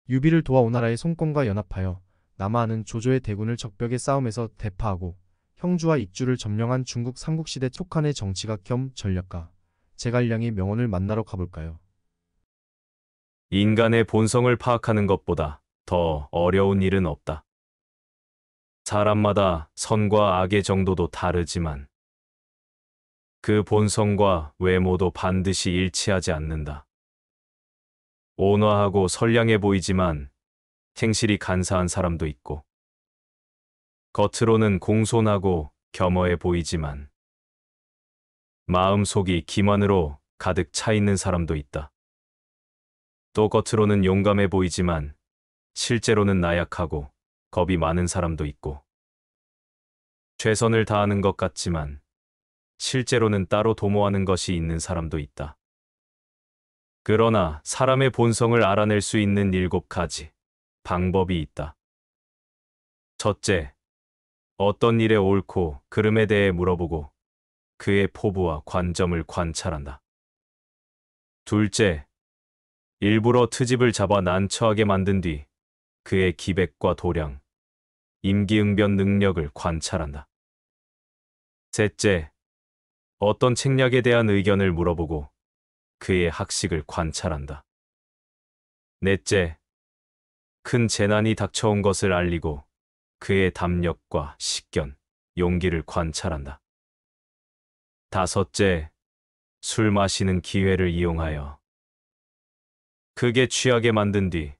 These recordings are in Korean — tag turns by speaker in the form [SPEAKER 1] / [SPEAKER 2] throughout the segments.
[SPEAKER 1] 유비를 도와 오나라의 송권과 연합하여 남하하는 조조의 대군을 적벽의 싸움에서 대파하고 형주와 익주를 점령한 중국 삼국시대 촉한의 정치가 겸 전략가 제갈량이 명원을 만나러 가볼까요?
[SPEAKER 2] 인간의 본성을 파악하는 것보다 더 어려운 일은 없다. 사람마다 선과 악의 정도도 다르지만 그 본성과 외모도 반드시 일치하지 않는다. 온화하고 선량해 보이지만 행실이 간사한 사람도 있고, 겉으로는 공손하고 겸허해 보이지만 마음속이 기만으로 가득 차 있는 사람도 있다. 또 겉으로는 용감해 보이지만 실제로는 나약하고 겁이 많은 사람도 있고, 최선을 다하는 것 같지만 실제로는 따로 도모하는 것이 있는 사람도 있다. 그러나 사람의 본성을 알아낼 수 있는 7가지 방법이 있다. 첫째, 어떤 일의 옳고 그름에 대해 물어보고 그의 포부와 관점을 관찰한다. 둘째, 일부러 트집을 잡아 난처하게 만든 뒤 그의 기백과 도량, 임기응변 능력을 관찰한다. 셋째, 어떤 책략에 대한 의견을 물어보고 그의 학식을 관찰한다. 넷째, 큰 재난이 닥쳐온 것을 알리고 그의 담력과 식견, 용기를 관찰한다. 다섯째, 술 마시는 기회를 이용하여 크게 취하게 만든 뒤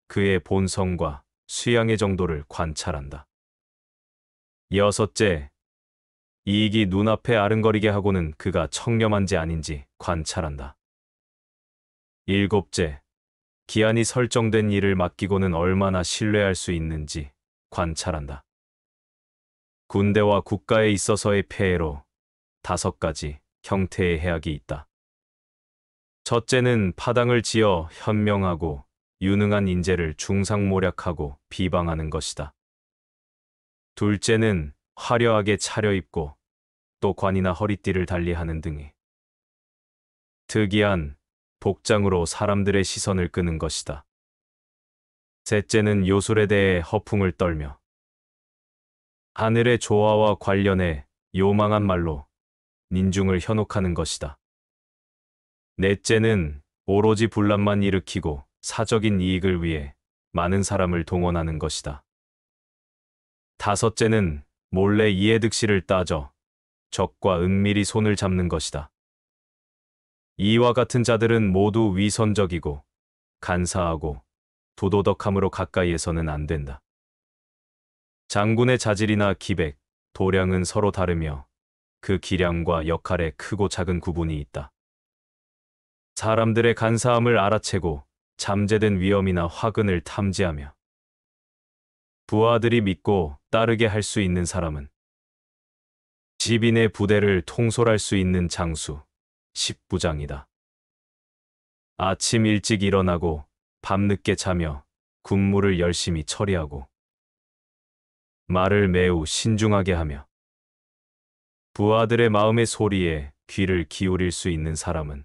[SPEAKER 2] 그의 본성과 수양의 정도를 관찰한다. 여섯째, 이익이 눈앞에 아른거리게 하고는 그가 청렴한지 아닌지 관찰한다. 일곱째, 기한이 설정된 일을 맡기고는 얼마나 신뢰할 수 있는지 관찰한다. 군대와 국가에 있어서의 폐해로 5가지 형태의 해악이 있다. 첫째는 파당을 지어 현명하고 유능한 인재를 중상모략하고 비방하는 것이다. 둘째는 화려하게 차려입고 또 관이나 허리띠를 달리하는 등의 특이한 복장으로 사람들의 시선을 끄는 것이다. 셋째는 요술에 대해 허풍을 떨며 하늘의 조화와 관련해 요망한 말로 민중을 현혹하는 것이다. 넷째는 오로지 분란만 일으키고 사적인 이익을 위해 많은 사람을 동원하는 것이다. 다섯째는 몰래 이해득실을 따져 적과 은밀히 손을 잡는 것이다. 이와 같은 자들은 모두 위선적이고 간사하고 부도덕함으로 가까이에서는 안 된다. 장군의 자질이나 기백, 도량은 서로 다르며 그 기량과 역할에 크고 작은 구분이 있다. 사람들의 간사함을 알아채고 잠재된 위험이나 화근을 탐지하며 부하들이 믿고 따르게 할 수 있는 사람은 집인의 부대를 통솔할 수 있는 장수, 십부장이다. 아침 일찍 일어나고 밤늦게 자며 군무를 열심히 처리하고 말을 매우 신중하게 하며 부하들의 마음의 소리에 귀를 기울일 수 있는 사람은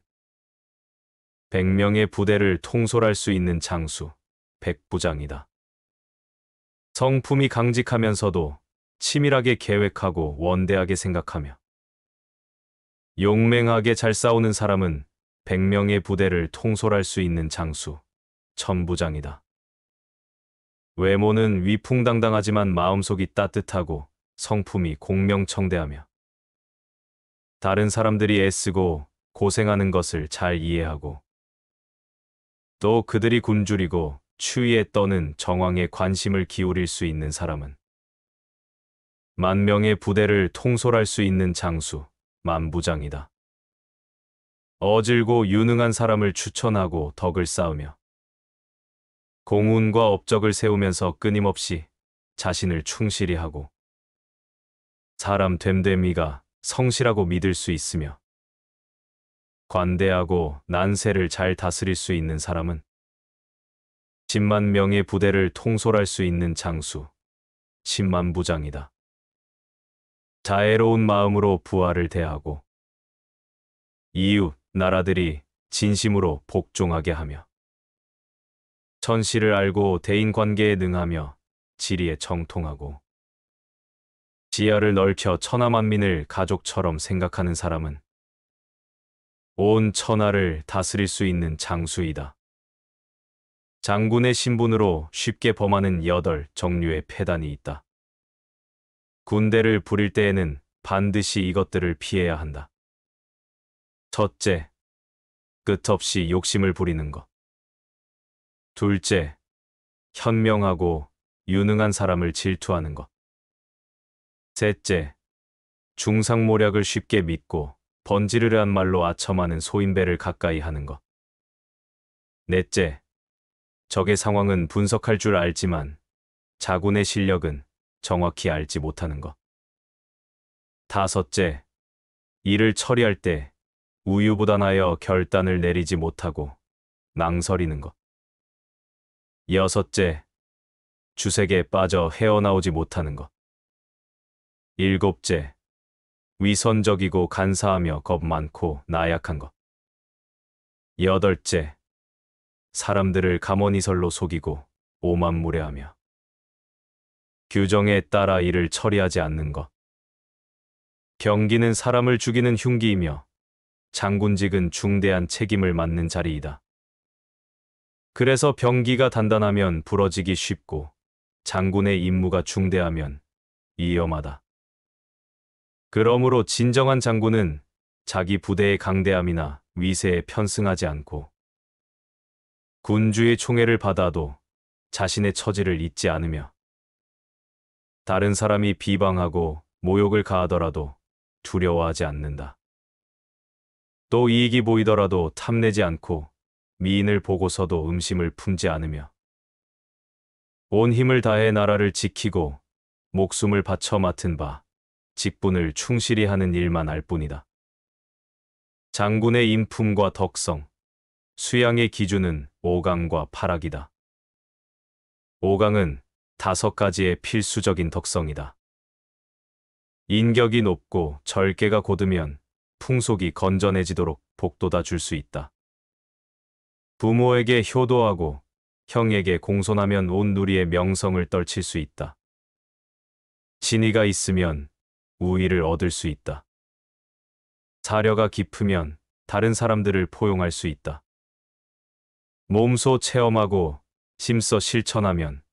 [SPEAKER 2] 100명의 부대를 통솔할 수 있는 장수, 백부장이다. 성품이 강직하면서도 치밀하게 계획하고 원대하게 생각하며 용맹하게 잘 싸우는 사람은 100명의 부대를 통솔할 수 있는 장수, 천부장이다. 외모는 위풍당당하지만 마음속이 따뜻하고 성품이 공명청대하며 다른 사람들이 애쓰고 고생하는 것을 잘 이해하고 또 그들이 굶주리고 추위에 떠는 정황에 관심을 기울일 수 있는 사람은 10,000명의 부대를 통솔할 수 있는 장수, 만부장이다. 어질고 유능한 사람을 추천하고 덕을 쌓으며 공운과 업적을 세우면서 끊임없이 자신을 충실히 하고 사람 됨됨이가 성실하고 믿을 수 있으며 관대하고 난세를 잘 다스릴 수 있는 사람은 10만 명의 부대를 통솔할 수 있는 장수, 10만 부장이다. 자애로운 마음으로 부하를 대하고 이웃, 나라들이 진심으로 복종하게 하며 천시를 알고 대인관계에 능하며 지리에 정통하고 지하를 넓혀 천하만민을 가족처럼 생각하는 사람은 온 천하를 다스릴 수 있는 장수이다. 장군의 신분으로 쉽게 범하는 8종류의 폐단이 있다. 군대를 부릴 때에는 반드시 이것들을 피해야 한다. 첫째, 끝없이 욕심을 부리는 것. 둘째, 현명하고 유능한 사람을 질투하는 것. 셋째, 중상모략을 쉽게 믿고 번지르르한 말로 아첨하는 소인배를 가까이 하는 것. 넷째, 적의 상황은 분석할 줄 알지만 자군의 실력은 정확히 알지 못하는 것. 다섯째, 일을 처리할 때 우유부단하여 결단을 내리지 못하고 망설이는 것. 여섯째, 주색에 빠져 헤어나오지 못하는 것. 일곱째, 위선적이고 간사하며 겁 많고 나약한 것. 여덟째, 사람들을 감언이설로 속이고 오만무례하며 규정에 따라 일을 처리하지 않는 것. 경기는 사람을 죽이는 흉기이며 장군직은 중대한 책임을 맡는 자리이다. 그래서 병기가 단단하면 부러지기 쉽고 장군의 임무가 중대하면 위험하다. 그러므로 진정한 장군은 자기 부대의 강대함이나 위세에 편승하지 않고 군주의 총애를 받아도 자신의 처지를 잊지 않으며 다른 사람이 비방하고 모욕을 가하더라도 두려워하지 않는다. 또 이익이 보이더라도 탐내지 않고 미인을 보고서도 음심을 품지 않으며 온 힘을 다해 나라를 지키고 목숨을 바쳐 맡은 바 직분을 충실히 하는 일만 알 뿐이다. 장군의 인품과 덕성, 수양의 기준은 오강과 파락이다. 오강은 5가지의 필수적인 덕성이다. 인격이 높고 절개가 곧으면 풍속이 건전해지도록 복돋아 줄 수 있다. 부모에게 효도하고 형에게 공손하면 온 누리의 명성을 떨칠 수 있다. 진의가 있으면 우위를 얻을 수 있다. 사려가 깊으면 다른 사람들을 포용할 수 있다. 몸소 체험하고 심써 실천하면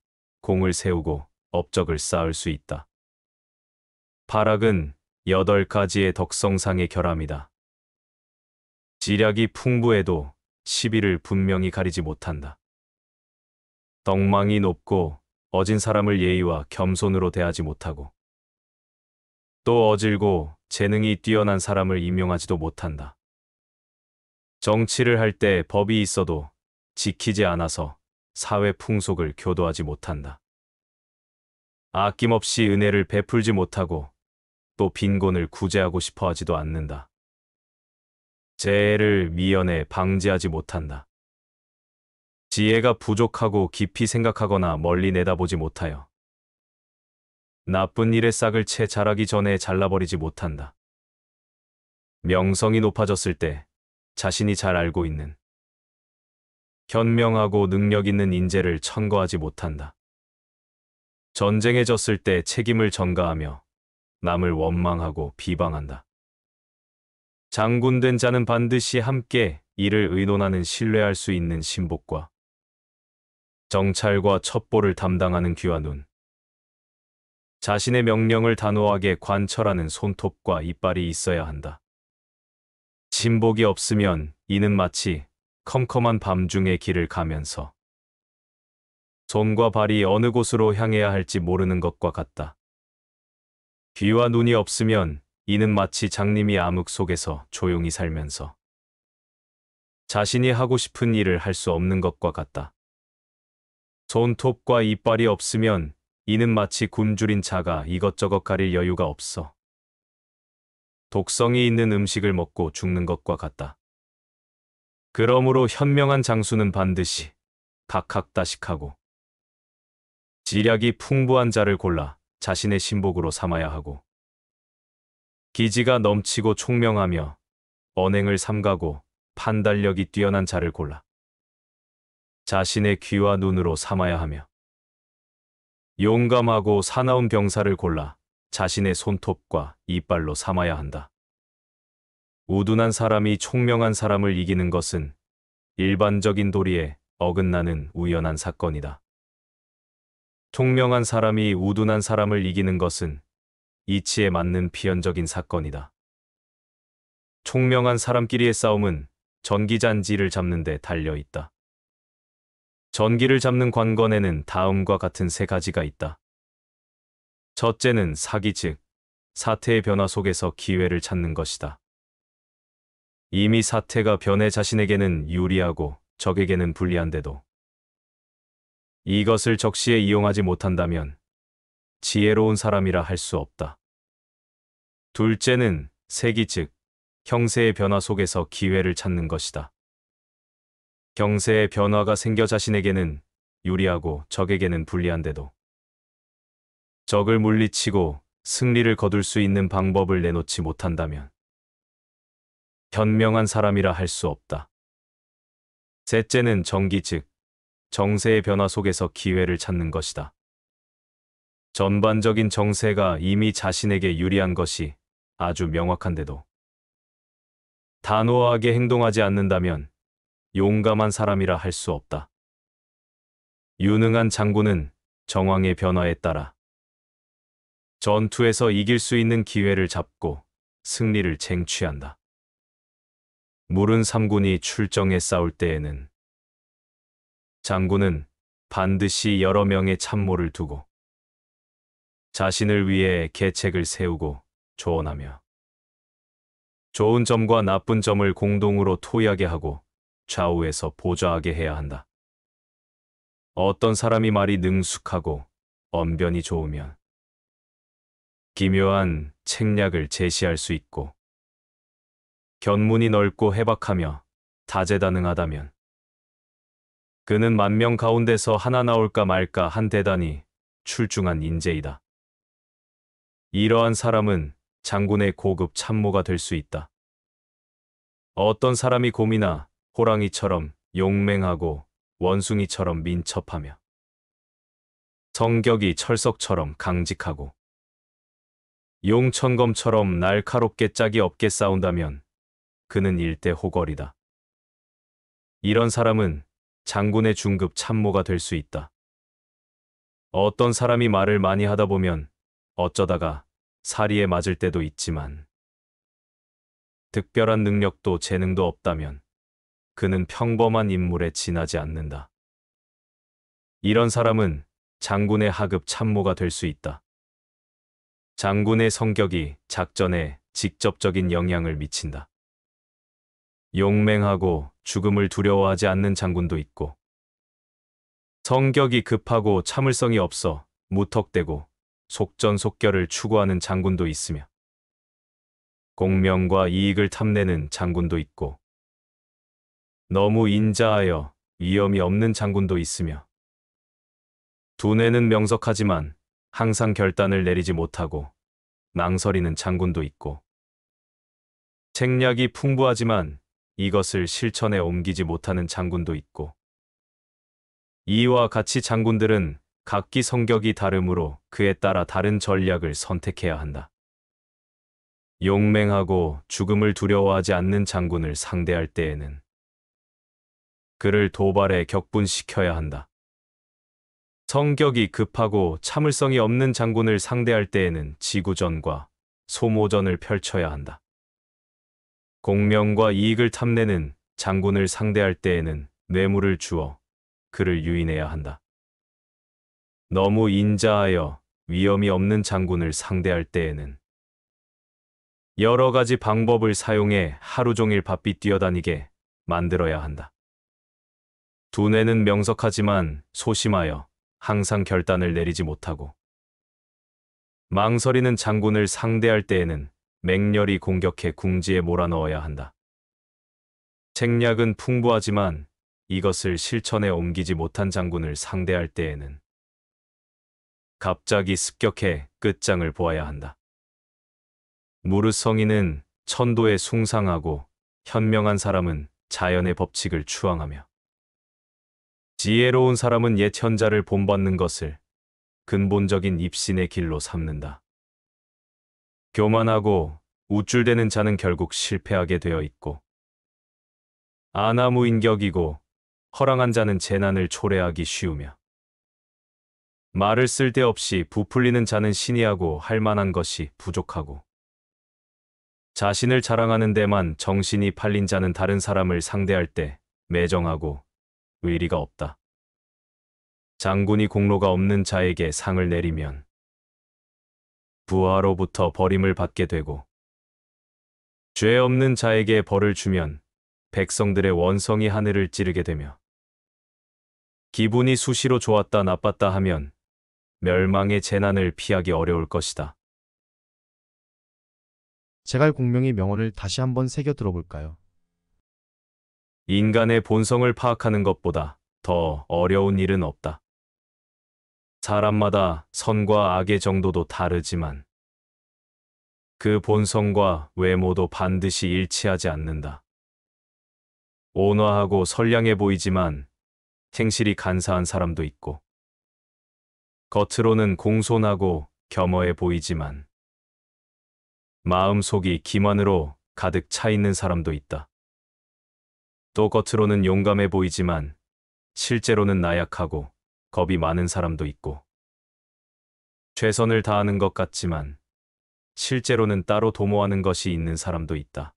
[SPEAKER 2] 공을 세우고 업적을 쌓을 수 있다. 파락은 8가지의 덕성상의 결함이다. 지략이 풍부해도 시비를 분명히 가리지 못한다. 덕망이 높고 어진 사람을 예의와 겸손으로 대하지 못하고 또 어질고 재능이 뛰어난 사람을 임용하지도 못한다. 정치를 할 때 법이 있어도 지키지 않아서 사회 풍속을 교도하지 못한다. 아낌없이 은혜를 베풀지 못하고 또 빈곤을 구제하고 싶어 하지도 않는다. 재해를 미연에 방지하지 못한다. 지혜가 부족하고 깊이 생각하거나 멀리 내다보지 못하여 나쁜 일의 싹을 채 자라기 전에 잘라버리지 못한다. 명성이 높아졌을 때 자신이 잘 알고 있는 현명하고 능력 있는 인재를 천거하지 못한다. 전쟁에 졌을 때 책임을 전가하며 남을 원망하고 비방한다. 장군된 자는 반드시 함께 이를 의논하는 신뢰할 수 있는 신복과 정찰과 첩보를 담당하는 귀와 눈, 자신의 명령을 단호하게 관철하는 손톱과 이빨이 있어야 한다. 신복이 없으면 이는 마치 컴컴한 밤중에 길을 가면서 손과 발이 어느 곳으로 향해야 할지 모르는 것과 같다. 귀와 눈이 없으면 이는 마치 장님이 암흑 속에서 조용히 살면서 자신이 하고 싶은 일을 할 수 없는 것과 같다. 손톱과 이빨이 없으면 이는 마치 굶주린 자가 이것저것 가릴 여유가 없어 독성이 있는 음식을 먹고 죽는 것과 같다. 그러므로 현명한 장수는 반드시 각학다식하고 지략이 풍부한 자를 골라 자신의 신복으로 삼아야 하고 기지가 넘치고 총명하며 언행을 삼가고 판단력이 뛰어난 자를 골라 자신의 귀와 눈으로 삼아야 하며 용감하고 사나운 병사를 골라 자신의 손톱과 이빨로 삼아야 한다. 우둔한 사람이 총명한 사람을 이기는 것은 일반적인 도리에 어긋나는 우연한 사건이다. 총명한 사람이 우둔한 사람을 이기는 것은 이치에 맞는 필연적인 사건이다. 총명한 사람끼리의 싸움은 전기잔지를 잡는 데 달려 있다. 전기를 잡는 관건에는 다음과 같은 세 가지가 있다. 첫째는 사기 즉 사태의 변화 속에서 기회를 찾는 것이다. 이미 사태가 변해 자신에게는 유리하고 적에게는 불리한데도 이것을 적시에 이용하지 못한다면 지혜로운 사람이라 할 수 없다. 둘째는 세기 즉 형세의 변화 속에서 기회를 찾는 것이다. 경세의 변화가 생겨 자신에게는 유리하고 적에게는 불리한데도 적을 물리치고 승리를 거둘 수 있는 방법을 내놓지 못한다면 현명한 사람이라 할 수 없다. 셋째는 정기 즉 정세의 변화 속에서 기회를 찾는 것이다. 전반적인 정세가 이미 자신에게 유리한 것이 아주 명확한데도 단호하게 행동하지 않는다면 용감한 사람이라 할 수 없다. 유능한 장군은 정황의 변화에 따라 전투에서 이길 수 있는 기회를 잡고 승리를 쟁취한다. 무른 삼군이 출정해 싸울 때에는 장군은 반드시 여러 명의 참모를 두고 자신을 위해 계책을 세우고 조언하며 좋은 점과 나쁜 점을 공동으로 토의하게 하고 좌우에서 보좌하게 해야 한다. 어떤 사람이 말이 능숙하고 언변이 좋으면 기묘한 책략을 제시할 수 있고 견문이 넓고 해박하며 다재다능하다면 그는 만명 가운데서 하나 나올까 말까 한 대단히 출중한 인재이다. 이러한 사람은 장군의 고급 참모가 될 수 있다. 어떤 사람이 곰이나 호랑이처럼 용맹하고 원숭이처럼 민첩하며 성격이 철석처럼 강직하고 용천검처럼 날카롭게 짝이 없게 싸운다면 그는 일대 호걸이다. 이런 사람은 장군의 중급 참모가 될 수 있다. 어떤 사람이 말을 많이 하다 보면 어쩌다가 사리에 맞을 때도 있지만 특별한 능력도 재능도 없다면 그는 평범한 인물에 지나지 않는다. 이런 사람은 장군의 하급 참모가 될 수 있다. 장군의 성격이 작전에 직접적인 영향을 미친다. 용맹하고 죽음을 두려워하지 않는 장군도 있고 성격이 급하고 참을성이 없어 무턱대고 속전속결을 추구하는 장군도 있으며 공명과 이익을 탐내는 장군도 있고 너무 인자하여 위험이 없는 장군도 있으며 두뇌는 명석하지만 항상 결단을 내리지 못하고 망설이는 장군도 있고 책략이 풍부하지만 이것을 실천에 옮기지 못하는 장군도 있고 이와 같이 장군들은 각기 성격이 다르므로 그에 따라 다른 전략을 선택해야 한다. 용맹하고 죽음을 두려워하지 않는 장군을 상대할 때에는 그를 도발에 격분시켜야 한다. 성격이 급하고 참을성이 없는 장군을 상대할 때에는 지구전과 소모전을 펼쳐야 한다. 공명과 이익을 탐내는 장군을 상대할 때에는 뇌물을 주어 그를 유인해야 한다. 너무 인자하여 위험이 없는 장군을 상대할 때에는 여러 가지 방법을 사용해 하루 종일 바삐 뛰어다니게 만들어야 한다. 두뇌는 명석하지만 소심하여 항상 결단을 내리지 못하고 망설이는 장군을 상대할 때에는 맹렬히 공격해 궁지에 몰아넣어야 한다. 책략은 풍부하지만 이것을 실천에 옮기지 못한 장군을 상대할 때에는 갑자기 습격해 끝장을 보아야 한다. 무르성이는 천도에 숭상하고 현명한 사람은 자연의 법칙을 추앙하며 지혜로운 사람은 옛 현자를 본받는 것을 근본적인 입신의 길로 삼는다. 교만하고 우쭐대는 자는 결국 실패하게 되어 있고, 아나무인격이고 허랑한 자는 재난을 초래하기 쉬우며, 말을 쓸데없이 부풀리는 자는 신이하고 할 만한 것이 부족하고, 자신을 자랑하는 데만 정신이 팔린 자는 다른 사람을 상대할 때 매정하고 의리가 없다. 장군이 공로가 없는 자에게 상을 내리면 부하로부터 버림을 받게 되고, 죄 없는 자에게 벌을 주면 백성들의 원성이 하늘을 찌르게 되며, 기분이 수시로 좋았다 나빴다 하면 멸망의 재난을 피하기 어려울 것이다.
[SPEAKER 1] 제갈 공명의 명언을 다시 한번 새겨 들어볼까요?
[SPEAKER 2] 인간의 본성을 파악하는 것보다 더 어려운 일은 없다. 사람마다 선과 악의 정도도 다르지만 그 본성과 외모도 반드시 일치하지 않는다. 온화하고 선량해 보이지만 행실이 간사한 사람도 있고, 겉으로는 공손하고 겸허해 보이지만 마음속이 기만으로 가득 차 있는 사람도 있다. 또 겉으로는 용감해 보이지만 실제로는 나약하고 겁이 많은 사람도 있고, 최선을 다하는 것 같지만 실제로는 따로 도모하는 것이 있는 사람도 있다.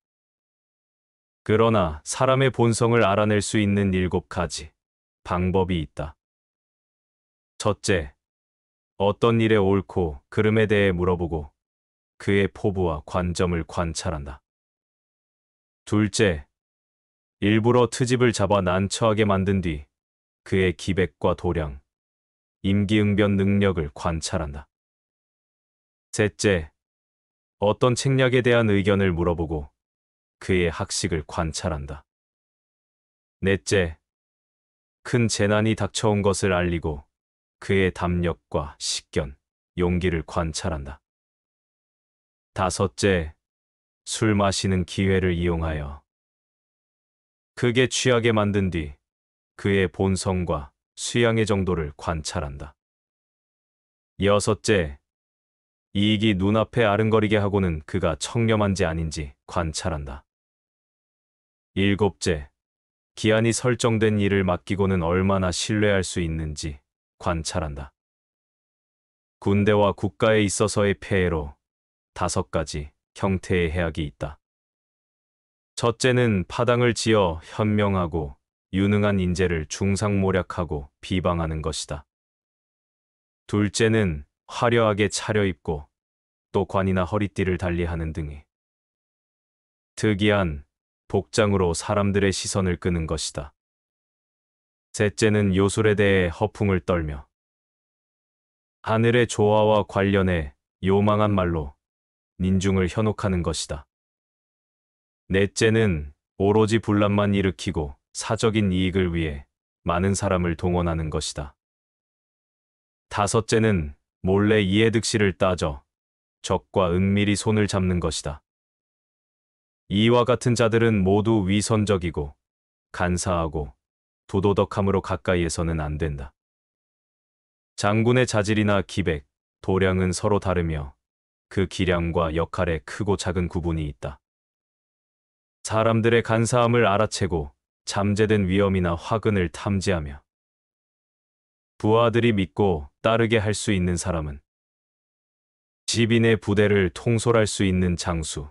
[SPEAKER 2] 그러나 사람의 본성을 알아낼 수 있는 7가지 방법이 있다. 첫째, 어떤 일의 옳고 그름에 대해 물어보고 그의 포부와 관점을 관찰한다. 둘째, 일부러 트집을 잡아 난처하게 만든 뒤 그의 기백과 도량, 임기응변 능력을 관찰한다. 셋째, 어떤 책략에 대한 의견을 물어보고 그의 학식을 관찰한다. 넷째, 큰 재난이 닥쳐온 것을 알리고 그의 담력과 식견, 용기를 관찰한다. 다섯째, 술 마시는 기회를 이용하여 크게 취하게 만든 뒤 그의 본성과 수양의 정도를 관찰한다. 여섯째, 이익이 눈앞에 아른거리게 하고는 그가 청렴한지 아닌지 관찰한다. 일곱째, 기한이 설정된 일을 맡기고는 얼마나 신뢰할 수 있는지 관찰한다. 군대와 국가에 있어서의 폐해로 5가지 형태의 해악이 있다. 첫째는 파당을 지어 현명하고 유능한 인재를 중상모략하고 비방하는 것이다. 둘째는 화려하게 차려입고 또 관이나 허리띠를 달리하는 등의 특이한 복장으로 사람들의 시선을 끄는 것이다. 셋째는 요술에 대해 허풍을 떨며 하늘의 조화와 관련해 요망한 말로 민중을 현혹하는 것이다. 넷째는 오로지 분란만 일으키고 사적인 이익을 위해 많은 사람을 동원하는 것이다. 다섯째는 몰래 이해득실을 따져 적과 은밀히 손을 잡는 것이다. 이와 같은 자들은 모두 위선적이고 간사하고 부도덕함으로 가까이에서는 안 된다. 장군의 자질이나 기백, 도량은 서로 다르며 그 기량과 역할에 크고 작은 구분이 있다. 사람들의 간사함을 알아채고 잠재된 위험이나 화근을 탐지하며 부하들이 믿고 따르게 할 수 있는 사람은 집인의 부대를 통솔할 수 있는 장수,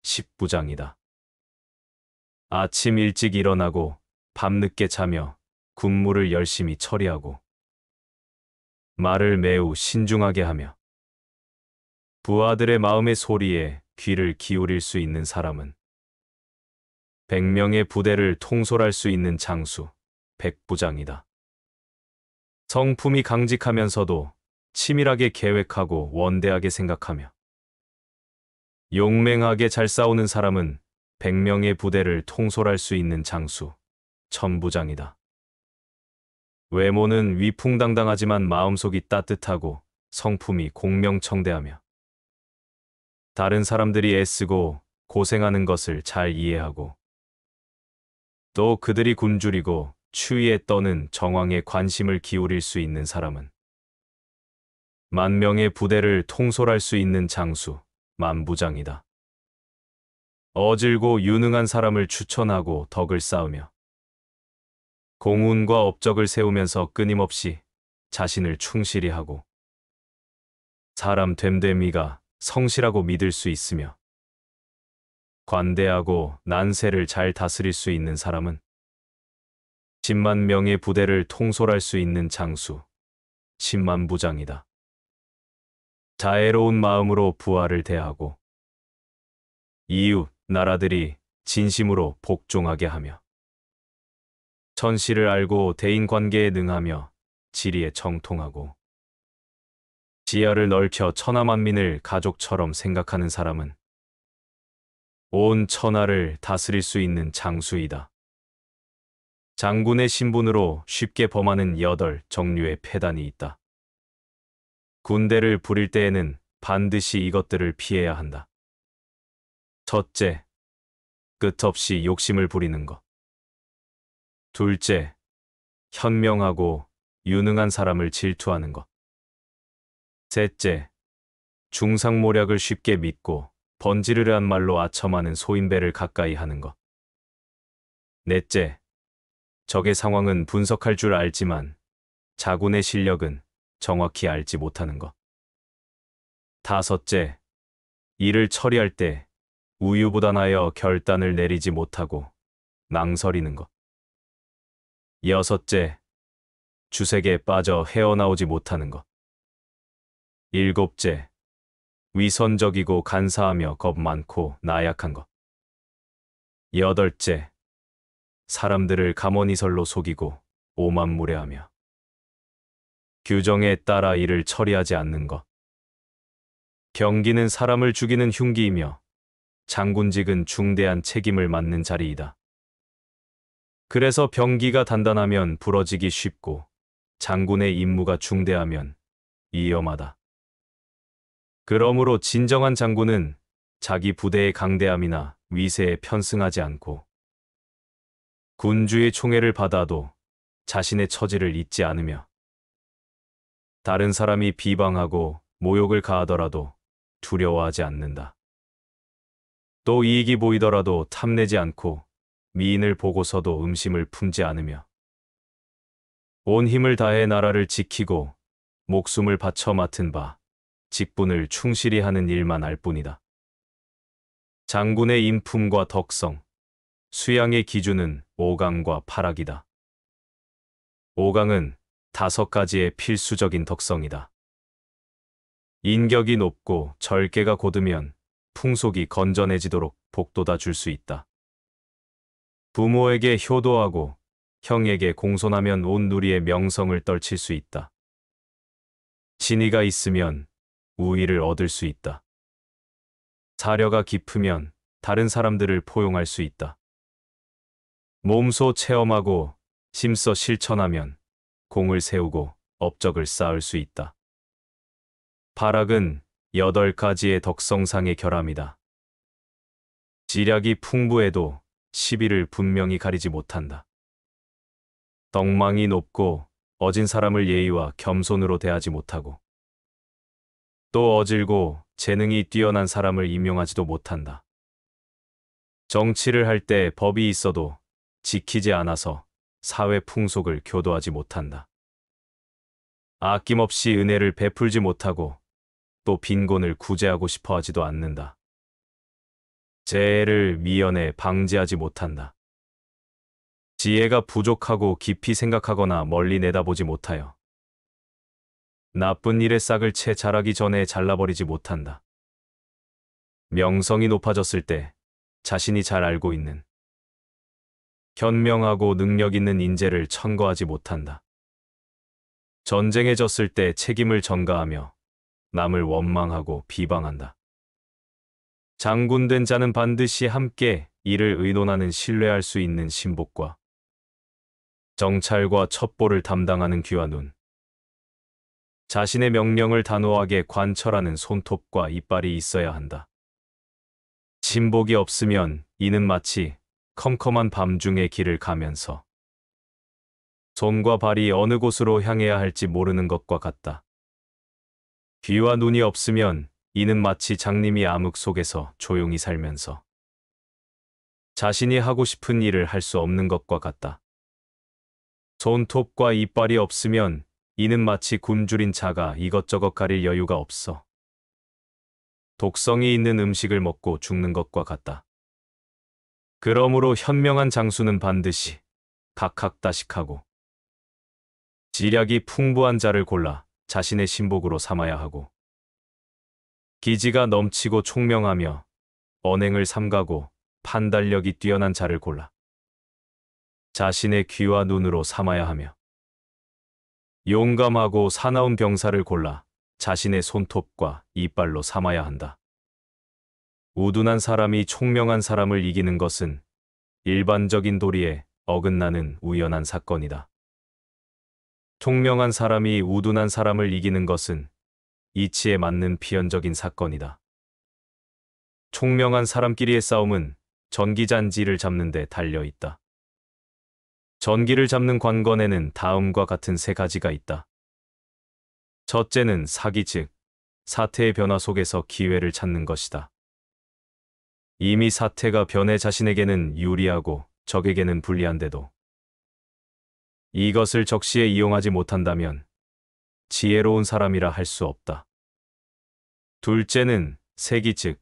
[SPEAKER 2] 10부장이다. 아침 일찍 일어나고 밤늦게 자며 군무를 열심히 처리하고 말을 매우 신중하게 하며 부하들의 마음의 소리에 귀를 기울일 수 있는 사람은 100명의 부대를 통솔할 수 있는 장수, 100부장이다. 성품이 강직하면서도 치밀하게 계획하고 원대하게 생각하며 용맹하게 잘 싸우는 사람은 100명의 부대를 통솔할 수 있는 장수, 1000부장이다. 외모는 위풍당당하지만 마음속이 따뜻하고 성품이 공명청대하며 다른 사람들이 애쓰고 고생하는 것을 잘 이해하고 또 그들이 굶주리고 추위에 떠는 정황에 관심을 기울일 수 있는 사람은 만 명의 부대를 통솔할 수 있는 장수, 만부장이다. 어질고 유능한 사람을 추천하고 덕을 쌓으며 공운과 업적을 세우면서 끊임없이 자신을 충실히 하고 사람 됨됨이가 성실하고 믿을 수 있으며 관대하고 난세를 잘 다스릴 수 있는 사람은 10만 명의 부대를 통솔할 수 있는 장수, 10만 부장이다. 자애로운 마음으로 부하를 대하고 이웃, 나라들이 진심으로 복종하게 하며 천시를 알고 대인관계에 능하며 지리에 정통하고 지하를 넓혀 천하만민을 가족처럼 생각하는 사람은 온 천하를 다스릴 수 있는 장수이다. 장군의 신분으로 쉽게 범하는 8종류의 폐단이 있다. 군대를 부릴 때에는 반드시 이것들을 피해야 한다. 첫째, 끝없이 욕심을 부리는 것. 둘째, 현명하고 유능한 사람을 질투하는 것. 셋째, 중상모략을 쉽게 믿고 번지르르한 말로 아첨하는 소인배를 가까이 하는 것. 넷째, 적의 상황은 분석할 줄 알지만 자군의 실력은 정확히 알지 못하는 것. 다섯째, 일을 처리할 때 우유부단하여 결단을 내리지 못하고 망설이는 것. 여섯째, 주색에 빠져 헤어나오지 못하는 것. 일곱째, 위선적이고 간사하며 겁 많고 나약한 것. 여덟째, 사람들을 가머니설로 속이고 오만무례하며 규정에 따라 일을 처리하지 않는 것. 경기는 사람을 죽이는 흉기이며 장군직은 중대한 책임을 맡는 자리이다. 그래서 병기가 단단하면 부러지기 쉽고 장군의 임무가 중대하면 위험하다. 그러므로 진정한 장군은 자기 부대의 강대함이나 위세에 편승하지 않고 군주의 총애를 받아도 자신의 처지를 잊지 않으며 다른 사람이 비방하고 모욕을 가하더라도 두려워하지 않는다. 또 이익이 보이더라도 탐내지 않고 미인을 보고서도 음심을 품지 않으며 온 힘을 다해 나라를 지키고 목숨을 바쳐 맡은 바 직분을 충실히 하는 일만 알 뿐이다. 장군의 인품과 덕성, 수양의 기준은 5강과 8악이다. 5강은 5가지의 필수적인 덕성이다. 인격이 높고 절개가 곧으면 풍속이 건전해지도록 복돋아 줄 수 있다. 부모에게 효도하고 형에게 공손하면 온 누리의 명성을 떨칠 수 있다. 진의가 있으면 우위를 얻을 수 있다. 사려가 깊으면 다른 사람들을 포용할 수 있다. 몸소 체험하고 심써 실천하면 공을 세우고 업적을 쌓을 수 있다. 8악은 8가지의 덕성상의 결함이다. 지략이 풍부해도 시비를 분명히 가리지 못한다. 덕망이 높고 어진 사람을 예의와 겸손으로 대하지 못하고 또 어질고 재능이 뛰어난 사람을 임용하지도 못한다. 정치를 할 때 법이 있어도 지키지 않아서 사회 풍속을 교도하지 못한다. 아낌없이 은혜를 베풀지 못하고 또 빈곤을 구제하고 싶어 하지도 않는다. 재해를 미연에 방지하지 못한다. 지혜가 부족하고 깊이 생각하거나 멀리 내다보지 못하여 나쁜 일의 싹을 채 자라기 전에 잘라버리지 못한다. 명성이 높아졌을 때 자신이 잘 알고 있는 현명하고 능력 있는 인재를 천거하지 못한다. 전쟁에 졌을 때 책임을 전가하며 남을 원망하고 비방한다. 장군된 자는 반드시 함께 이를 의논하는 신뢰할 수 있는 신복과 정찰과 첩보를 담당하는 귀와 눈, 자신의 명령을 단호하게 관철하는 손톱과 이빨이 있어야 한다. 신복이 없으면 이는 마치 컴컴한 밤중에 길을 가면서 손과 발이 어느 곳으로 향해야 할지 모르는 것과 같다. 귀와 눈이 없으면 이는 마치 장님이 암흑 속에서 조용히 살면서 자신이 하고 싶은 일을 할 수 없는 것과 같다. 손톱과 이빨이 없으면 이는 마치 굶주린 자가 이것저것 가릴 여유가 없어 독성이 있는 음식을 먹고 죽는 것과 같다. 그러므로 현명한 장수는 반드시 각학다식하고 지략이 풍부한 자를 골라 자신의 신복으로 삼아야 하고 기지가 넘치고 총명하며 언행을 삼가고 판단력이 뛰어난 자를 골라 자신의 귀와 눈으로 삼아야 하며 용감하고 사나운 병사를 골라 자신의 손톱과 이빨로 삼아야 한다. 우둔한 사람이 총명한 사람을 이기는 것은 일반적인 도리에 어긋나는 우연한 사건이다. 총명한 사람이 우둔한 사람을 이기는 것은 이치에 맞는 필연적인 사건이다. 총명한 사람끼리의 싸움은 전기잔지를 잡는 데 달려 있다. 전기를 잡는 관건에는 다음과 같은 세 가지가 있다. 첫째는 사기 즉 사태의 변화 속에서 기회를 찾는 것이다. 이미 사태가 변해 자신에게는 유리하고 적에게는 불리한데도 이것을 적시에 이용하지 못한다면 지혜로운 사람이라 할 수 없다. 둘째는 세기 즉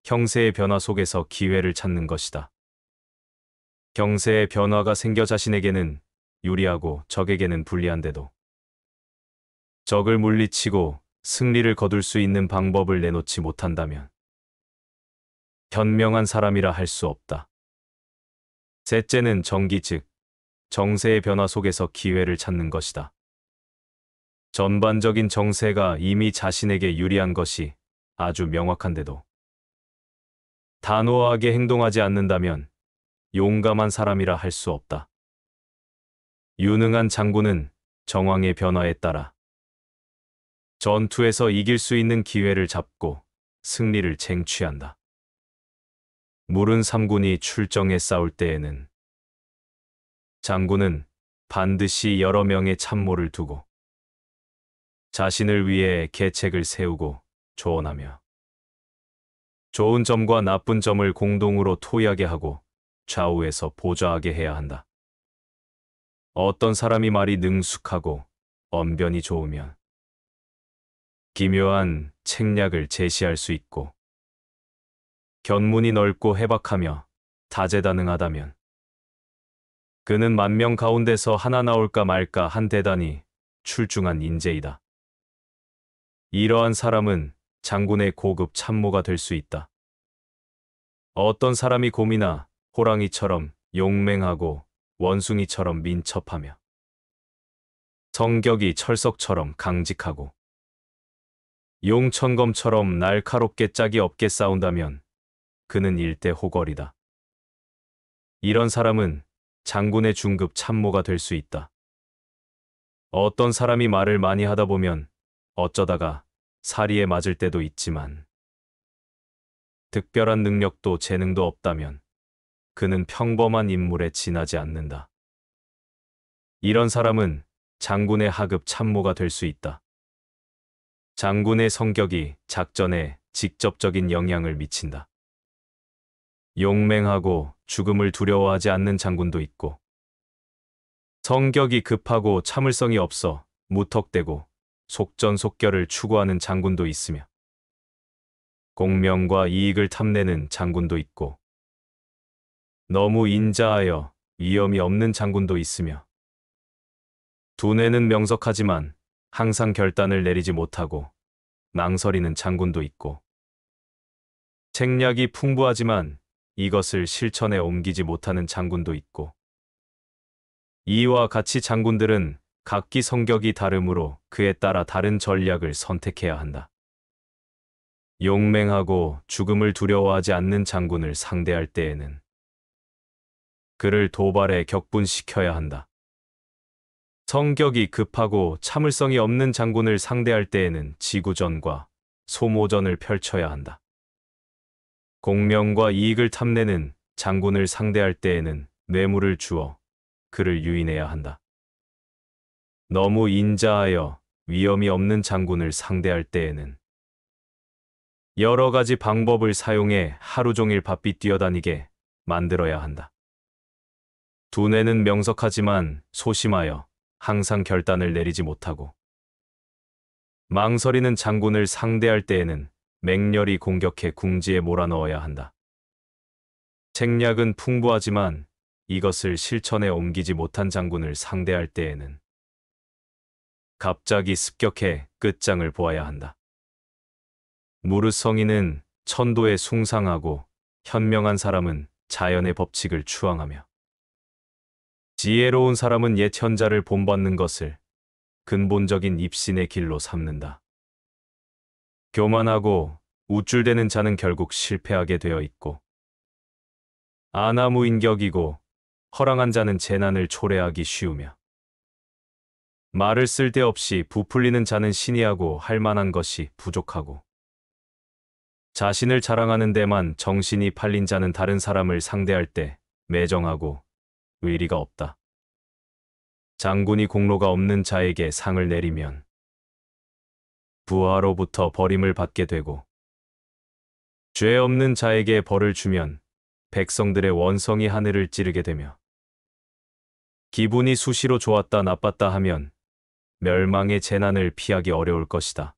[SPEAKER 2] 형세의 변화 속에서 기회를 찾는 것이다. 경세의 변화가 생겨 자신에게는 유리하고 적에게는 불리한데도 적을 물리치고 승리를 거둘 수 있는 방법을 내놓지 못한다면 현명한 사람이라 할 수 없다. 셋째는 정기 즉 정세의 변화 속에서 기회를 찾는 것이다. 전반적인 정세가 이미 자신에게 유리한 것이 아주 명확한데도 단호하게 행동하지 않는다면 용감한 사람이라 할 수 없다. 유능한 장군은 정황의 변화에 따라 전투에서 이길 수 있는 기회를 잡고 승리를 쟁취한다. 무른 삼군이 출정해 싸울 때에는 장군은 반드시 여러 명의 참모를 두고 자신을 위해 계책을 세우고 조언하며 좋은 점과 나쁜 점을 공동으로 토의하게 하고 좌우에서 보좌하게 해야 한다. 어떤 사람이 말이 능숙하고 언변이 좋으면 기묘한 책략을 제시할 수 있고 견문이 넓고 해박하며 다재다능하다면 그는 만명 가운데서 하나 나올까 말까 한 대단히 출중한 인재이다. 이러한 사람은 장군의 고급 참모가 될 수 있다. 어떤 사람이 곰이나 호랑이처럼 용맹하고 원숭이처럼 민첩하며 성격이 철석처럼 강직하고 용천검처럼 날카롭게 짝이 없게 싸운다면 그는 일대호걸이다. 이런 사람은 장군의 중급 참모가 될 수 있다. 어떤 사람이 말을 많이 하다 보면 어쩌다가 사리에 맞을 때도 있지만 특별한 능력도 재능도 없다면 그는 평범한 인물에 지나지 않는다. 이런 사람은 장군의 하급 참모가 될 수 있다. 장군의 성격이 작전에 직접적인 영향을 미친다. 용맹하고 죽음을 두려워하지 않는 장군도 있고 성격이 급하고 참을성이 없어 무턱대고 속전속결을 추구하는 장군도 있으며 공명과 이익을 탐내는 장군도 있고 너무 인자하여 위험이 없는 장군도 있으며 두뇌는 명석하지만 항상 결단을 내리지 못하고 망설이는 장군도 있고 책략이 풍부하지만 이것을 실천에 옮기지 못하는 장군도 있고 이와 같이 장군들은 각기 성격이 다르므로 그에 따라 다른 전략을 선택해야 한다. 용맹하고 죽음을 두려워하지 않는 장군을 상대할 때에는 그를 도발에 격분시켜야 한다. 성격이 급하고 참을성이 없는 장군을 상대할 때에는 지구전과 소모전을 펼쳐야 한다. 공명과 이익을 탐내는 장군을 상대할 때에는 뇌물을 주어 그를 유인해야 한다. 너무 인자하여 위험이 없는 장군을 상대할 때에는 여러 가지 방법을 사용해 하루 종일 바삐 뛰어다니게 만들어야 한다. 두뇌는 명석하지만 소심하여 항상 결단을 내리지 못하고 망설이는 장군을 상대할 때에는 맹렬히 공격해 궁지에 몰아넣어야 한다. 책략은 풍부하지만 이것을 실천에 옮기지 못한 장군을 상대할 때에는 갑자기 습격해 끝장을 보아야 한다. 무르성이는 천도에 숭상하고 현명한 사람은 자연의 법칙을 추앙하며 지혜로운 사람은 옛 현자를 본받는 것을 근본적인 입신의 길로 삼는다. 교만하고 우쭐대는 자는 결국 실패하게 되어 있고 아나무인격이고 허랑한 자는 재난을 초래하기 쉬우며 말을 쓸데없이 부풀리는 자는 신이하고 할 만한 것이 부족하고 자신을 자랑하는 데만 정신이 팔린 자는 다른 사람을 상대할 때 매정하고 의리가 없다. 장군이 공로가 없는 자에게 상을 내리면 부하로부터 버림을 받게 되고 죄 없는 자에게 벌을 주면 백성들의 원성이 하늘을 찌르게 되며 기분이 수시로 좋았다 나빴다 하면 멸망의 재난을 피하기 어려울 것이다.